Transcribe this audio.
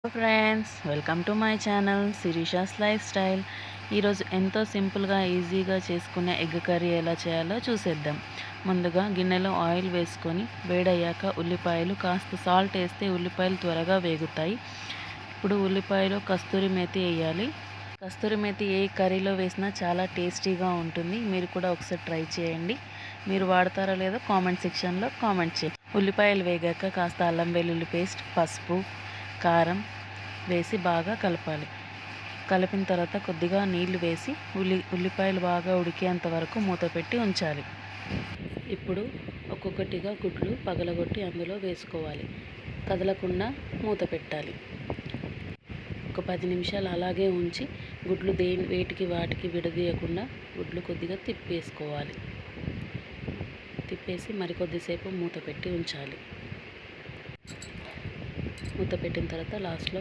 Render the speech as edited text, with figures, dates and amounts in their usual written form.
Friends, welcome to my channel Sirisha's life style. ఈరోజు ఎంతో సింపుల్గా ఈజీగా చేసుకునే ఎగ్ కర్రీ ఎలా చేయాలో చూసేద్దాం. ముందుగా గిన్నెలో ఆయిల్ వేసుకొని వేడయ్యాక ఉల్లిపాయలు, కాస్త సాల్ట్ వేస్తే ఉల్లిపాయలు త్వరగా వేగుతాయి. ఇప్పుడు ఉల్లిపాయలో కస్తూరి మేతి వేయాలి. కస్తూరి మేతి ఏ కర్రీలో వేసినా చాలా టేస్టీగా ఉంటుంది. మీరు కూడా ఒకసారి ట్రై చేయండి. మీరు వాడతారో లేదో కామెంట్ సెక్షన్లో కామెంట్ చేయండి. ఉల్లిపాయలు వేగాక కాస్త అల్లం వెల్లుల్లి పేస్ట్, పసుపు, కారం వేసి బాగా కలపాలి. కలిపిన తర్వాత కొద్దిగా నీళ్లు వేసి ఉల్లిపాయలు బాగా ఉడికేంత వరకు మూత పెట్టి ఉంచాలి. ఇప్పుడు ఒక్కొక్కటిగా గుడ్లు పగలగొట్టి అందులో వేసుకోవాలి. కదలకుండా మూత పెట్టాలి. ఒక 10 నిమిషాలు అలాగే ఉంచి గుడ్లు వేటికి వాటికి విడదీయకుండా గుడ్లు కొద్దిగా తిప్పేసుకోవాలి. తిప్పేసి మరికొద్దిసేపు మూత పెట్టి ఉంచాలి. మూత పెట్టిన తర్వాత లాస్ట్లో